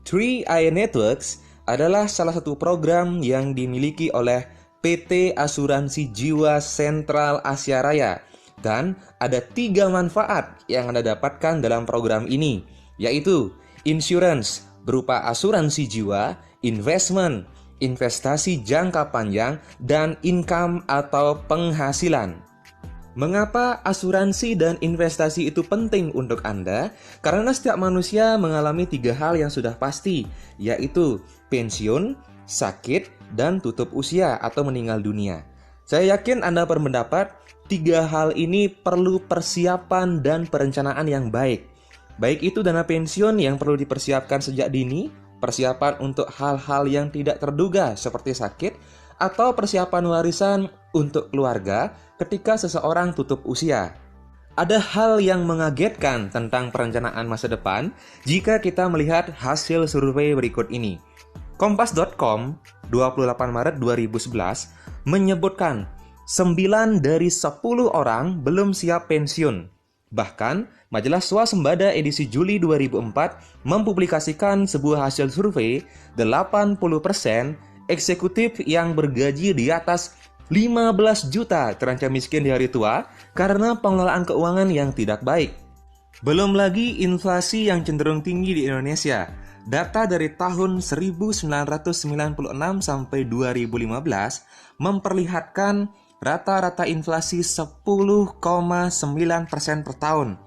Three Eye Networks adalah salah satu program yang dimiliki oleh PT Asuransi Jiwa Sentral Asia Raya. Dan ada 3 manfaat yang Anda dapatkan dalam program ini, yaitu insurance berupa asuransi jiwa, investment, investasi jangka panjang, dan income atau penghasilan. Mengapa asuransi dan investasi itu penting untuk Anda? Karena setiap manusia mengalami 3 hal yang sudah pasti, yaitu pensiun, sakit, dan tutup usia atau meninggal dunia. Saya yakin Anda berpendapat 3 hal ini perlu persiapan dan perencanaan yang baik. Baik itu dana pensiun yang perlu dipersiapkan sejak dini, persiapan untuk hal-hal yang tidak terduga seperti sakit, atau persiapan warisan untuk keluarga ketika seseorang tutup usia. Ada hal yang mengagetkan tentang perencanaan masa depan jika kita melihat hasil survei berikut ini. Kompas.com 28 Maret 2011 menyebutkan 9 dari 10 orang belum siap pensiun. Bahkan, Majalah Swasembada edisi Juli 2004 mempublikasikan sebuah hasil survei 80% eksekutif yang bergaji di atas 15 juta terancam miskin di hari tua karena pengelolaan keuangan yang tidak baik. Belum lagi inflasi yang cenderung tinggi di Indonesia. Data dari tahun 1996 sampai 2015 memperlihatkan rata-rata inflasi 10,9% per tahun.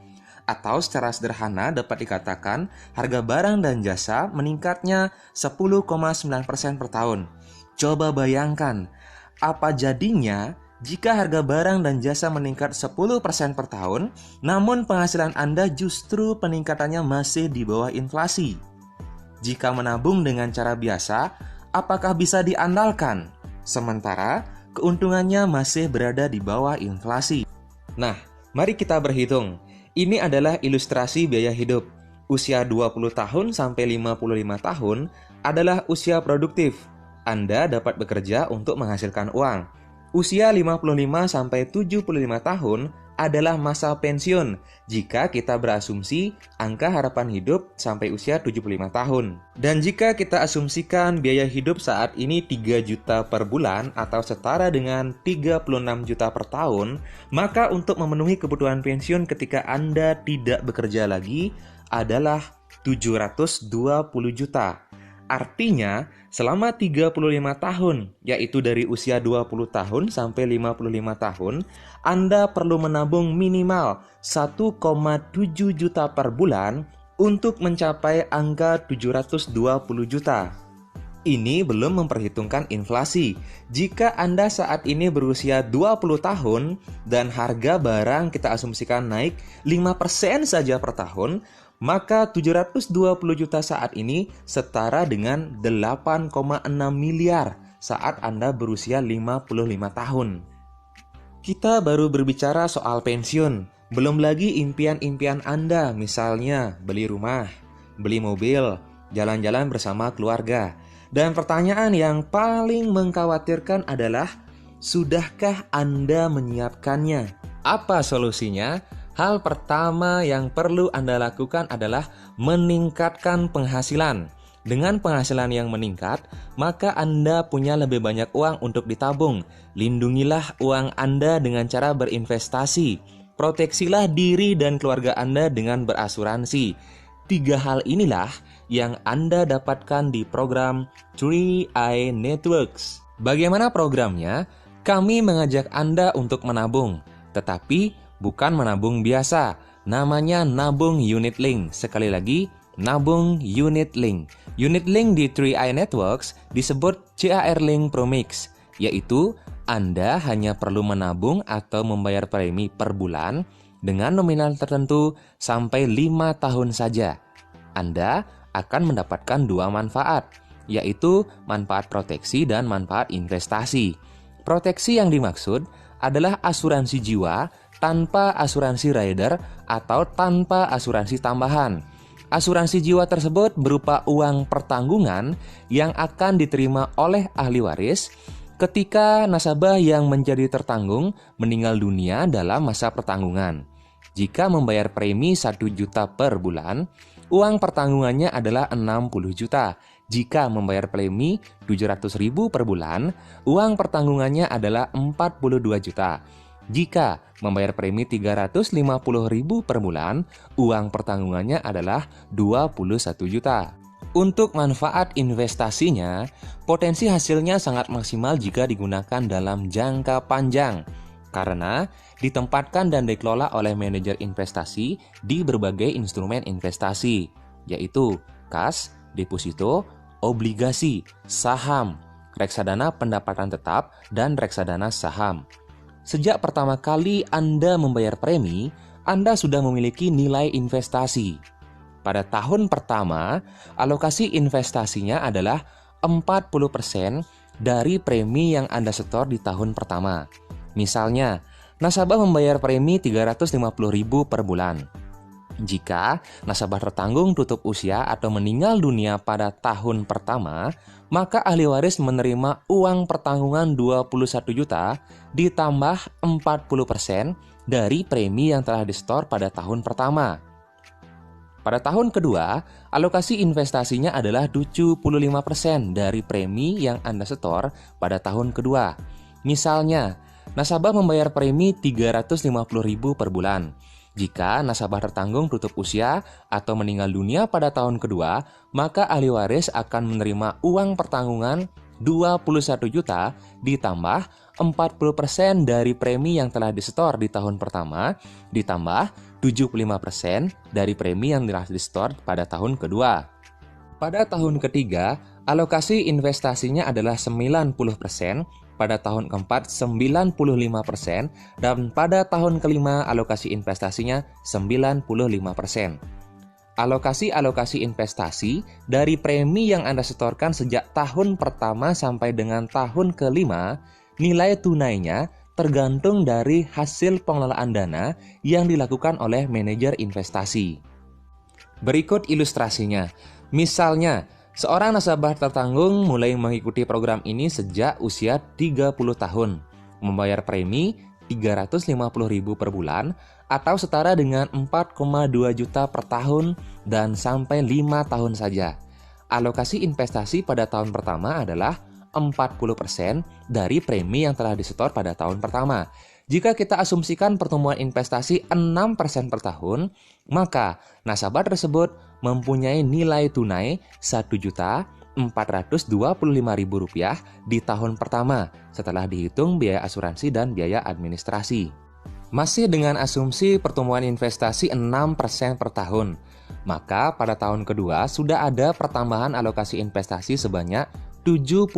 Atau secara sederhana dapat dikatakan harga barang dan jasa meningkatnya 10,9% per tahun. Coba bayangkan, apa jadinya jika harga barang dan jasa meningkat 10% per tahun, namun penghasilan Anda justru peningkatannya masih di bawah inflasi? Jika menabung dengan cara biasa, apakah bisa diandalkan? Sementara keuntungannya masih berada di bawah inflasi. Nah, mari kita berhitung. Ini adalah ilustrasi biaya hidup. Usia 20 tahun sampai 55 tahun adalah usia produktif. Anda dapat bekerja untuk menghasilkan uang. Usia 55 sampai 75 tahun adalah masa pensiun jika kita berasumsi angka harapan hidup sampai usia 75 tahun. Dan jika kita asumsikan biaya hidup saat ini 3 juta per bulan atau setara dengan 36 juta per tahun, maka untuk memenuhi kebutuhan pensiun ketika Anda tidak bekerja lagi adalah 720 juta. Artinya, selama 35 tahun, yaitu dari usia 20 tahun sampai 55 tahun, Anda perlu menabung minimal 1,7 juta per bulan untuk mencapai angka 720 juta. Ini belum memperhitungkan inflasi. Jika Anda saat ini berusia 20 tahun dan harga barang kita asumsikan naik 5% saja per tahun, maka 720 juta saat ini setara dengan 8,6 miliar saat Anda berusia 55 tahun. Kita baru berbicara soal pensiun, belum lagi impian-impian Anda, misalnya beli rumah, beli mobil, jalan-jalan bersama keluarga. Dan pertanyaan yang paling mengkhawatirkan adalah, sudahkah Anda menyiapkannya? Apa solusinya? Hal pertama yang perlu Anda lakukan adalah meningkatkan penghasilan. Dengan penghasilan yang meningkat, maka Anda punya lebih banyak uang untuk ditabung. Lindungilah uang Anda dengan cara berinvestasi. Proteksilah diri dan keluarga Anda dengan berasuransi. 3 hal inilah yang Anda dapatkan di program Three Eye Networks. Bagaimana programnya? Kami mengajak Anda untuk menabung, tetapi bukan menabung biasa, namanya nabung unit link. Sekali lagi, nabung unit link. Unit link di Three Eye Networks disebut CAR Link Promix, yaitu Anda hanya perlu menabung atau membayar premi per bulan dengan nominal tertentu sampai 5 tahun saja. Anda akan mendapatkan 2 manfaat, yaitu manfaat proteksi dan manfaat investasi. Proteksi yang dimaksud adalah asuransi jiwa tanpa asuransi rider atau tanpa asuransi tambahan. Asuransi jiwa tersebut berupa uang pertanggungan yang akan diterima oleh ahli waris ketika nasabah yang menjadi tertanggung meninggal dunia dalam masa pertanggungan. Jika membayar premi 1 juta per bulan, uang pertanggungannya adalah 60 juta. Jika membayar premi 700.000 per bulan, uang pertanggungannya adalah 42 juta. Jika membayar premi 350.000 per bulan, uang pertanggungannya adalah 21 juta. Untuk manfaat investasinya, potensi hasilnya sangat maksimal jika digunakan dalam jangka panjang, karena ditempatkan dan dikelola oleh manajer investasi di berbagai instrumen investasi, yaitu kas, deposito, obligasi, saham, reksadana pendapatan tetap, dan reksadana saham. Sejak pertama kali Anda membayar premi, Anda sudah memiliki nilai investasi. Pada tahun pertama, alokasi investasinya adalah 40% dari premi yang Anda setor di tahun pertama. Misalnya, nasabah membayar premi 350.000 per bulan. Jika nasabah tertanggung tutup usia atau meninggal dunia pada tahun pertama, maka ahli waris menerima uang pertanggungan 21 juta ditambah 40% dari premi yang telah disetor pada tahun pertama. Pada tahun kedua, alokasi investasinya adalah 75% dari premi yang Anda setor pada tahun kedua. Misalnya, nasabah membayar premi 350.000 per bulan. Jika nasabah tertanggung tutup usia atau meninggal dunia pada tahun kedua, maka ahli waris akan menerima uang pertanggungan 21 juta ditambah 40% dari premi yang telah disetor di tahun pertama ditambah 75% dari premi yang telah disetor pada tahun kedua. Pada tahun ketiga, alokasi investasinya adalah 90%, pada tahun keempat 95%, dan pada tahun kelima alokasi investasinya 95%. Alokasi investasi dari premi yang Anda setorkan sejak tahun pertama sampai dengan tahun kelima, nilai tunainya tergantung dari hasil pengelolaan dana yang dilakukan oleh manajer investasi. Berikut ilustrasinya. Misalnya, seorang nasabah tertanggung mulai mengikuti program ini sejak usia 30 tahun, membayar premi 350.000 per bulan atau setara dengan 4,2 juta per tahun dan sampai 5 tahun saja. Alokasi investasi pada tahun pertama adalah 40% dari premi yang telah disetor pada tahun pertama. Jika kita asumsikan pertumbuhan investasi 6% per tahun, maka nasabah tersebut mempunyai nilai tunai Rp1.425.000 di tahun pertama setelah dihitung biaya asuransi dan biaya administrasi. Masih dengan asumsi pertumbuhan investasi 6% per tahun, maka pada tahun kedua sudah ada pertambahan alokasi investasi sebanyak 75%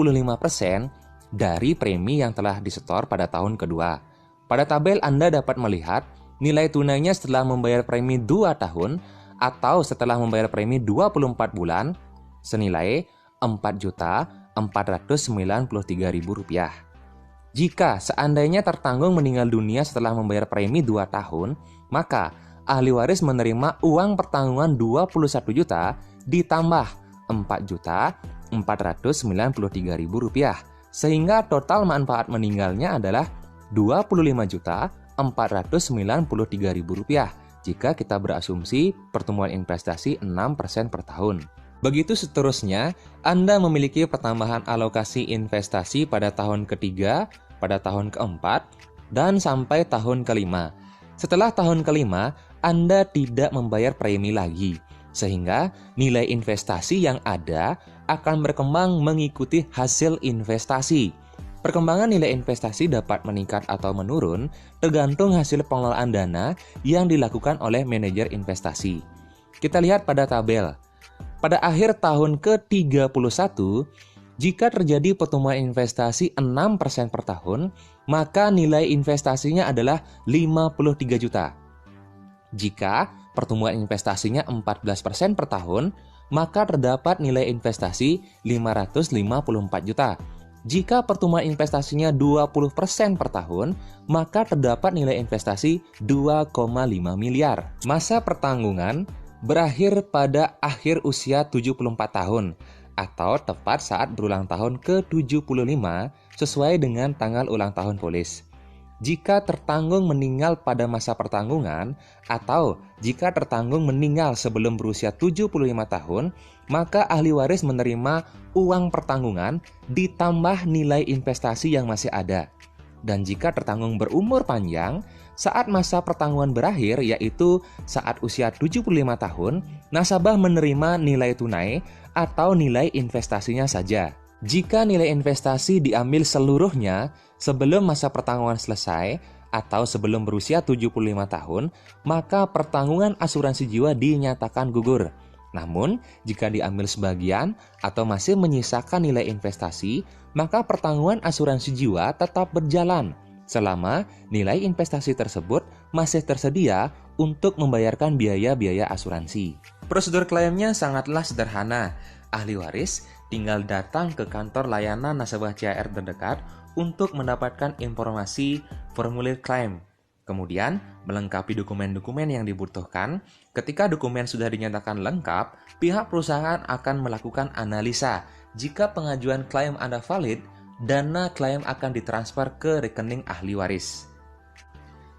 dari premi yang telah disetor pada tahun kedua. Pada tabel Anda dapat melihat nilai tunainya setelah membayar premi 2 tahun atau setelah membayar premi 24 bulan senilai Rp4.493.000. Jika seandainya tertanggung meninggal dunia setelah membayar premi 2 tahun, maka ahli waris menerima uang pertanggungan 21 juta ditambah Rp4.493.000, sehingga total manfaat meninggalnya adalah Rp25.493.000 jika kita berasumsi pertumbuhan investasi 6% per tahun. Begitu seterusnya, Anda memiliki pertambahan alokasi investasi pada tahun ketiga, pada tahun keempat, dan sampai tahun kelima. Setelah tahun kelima, Anda tidak membayar premi lagi, sehingga nilai investasi yang ada akan berkembang mengikuti hasil investasi. Perkembangan nilai investasi dapat meningkat atau menurun tergantung hasil pengelolaan dana yang dilakukan oleh manajer investasi. Kita lihat pada tabel. Pada akhir tahun ke-31, jika terjadi pertumbuhan investasi 6% per tahun, maka nilai investasinya adalah 53 juta. Jika pertumbuhan investasinya 14% per tahun, maka terdapat nilai investasi 554 juta. Jika pertumbuhan investasinya 20% per tahun, maka terdapat nilai investasi 2,5 miliar. Masa pertanggungan berakhir pada akhir usia 74 tahun atau tepat saat berulang tahun ke-75 sesuai dengan tanggal ulang tahun polis. Jika tertanggung meninggal pada masa pertanggungan atau jika tertanggung meninggal sebelum berusia 75 tahun, maka ahli waris menerima uang pertanggungan ditambah nilai investasi yang masih ada. Dan jika tertanggung berumur panjang, saat masa pertanggungan berakhir yaitu saat usia 75 tahun, nasabah menerima nilai tunai atau nilai investasinya saja. Jika nilai investasi diambil seluruhnya sebelum masa pertanggungan selesai atau sebelum berusia 75 tahun, maka pertanggungan asuransi jiwa dinyatakan gugur. Namun, jika diambil sebagian atau masih menyisakan nilai investasi, maka pertanggungan asuransi jiwa tetap berjalan selama nilai investasi tersebut masih tersedia untuk membayarkan biaya-biaya asuransi. Prosedur klaimnya sangatlah sederhana. Ahli waris tinggal datang ke kantor layanan nasabah CHR terdekat untuk mendapatkan informasi formulir klaim. Kemudian, melengkapi dokumen-dokumen yang dibutuhkan. Ketika dokumen sudah dinyatakan lengkap, pihak perusahaan akan melakukan analisa. Jika pengajuan klaim Anda valid, dana klaim akan ditransfer ke rekening ahli waris.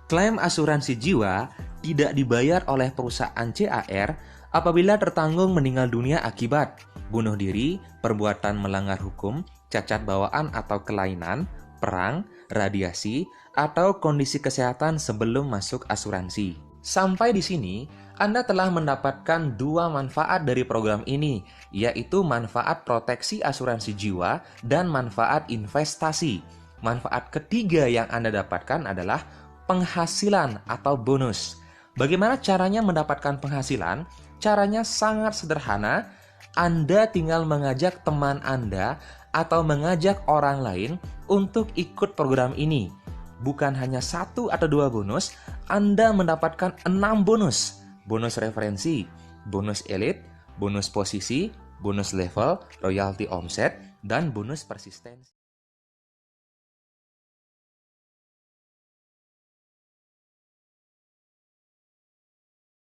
Klaim asuransi jiwa tidak dibayar oleh perusahaan CHR apabila tertanggung meninggal dunia akibat bunuh diri, perbuatan melanggar hukum, cacat bawaan atau kelainan, perang, radiasi, atau kondisi kesehatan sebelum masuk asuransi. Sampai di sini, Anda telah mendapatkan dua manfaat dari program ini, yaitu manfaat proteksi asuransi jiwa dan manfaat investasi. Manfaat ketiga yang Anda dapatkan adalah penghasilan atau bonus. Bagaimana caranya mendapatkan penghasilan? Caranya sangat sederhana. Anda tinggal mengajak teman Anda atau mengajak orang lain untuk ikut program ini. Bukan hanya 1 atau 2 bonus, Anda mendapatkan 6 bonus. Bonus referensi, bonus elite, bonus posisi, bonus level, royalti omset, dan bonus persistensi.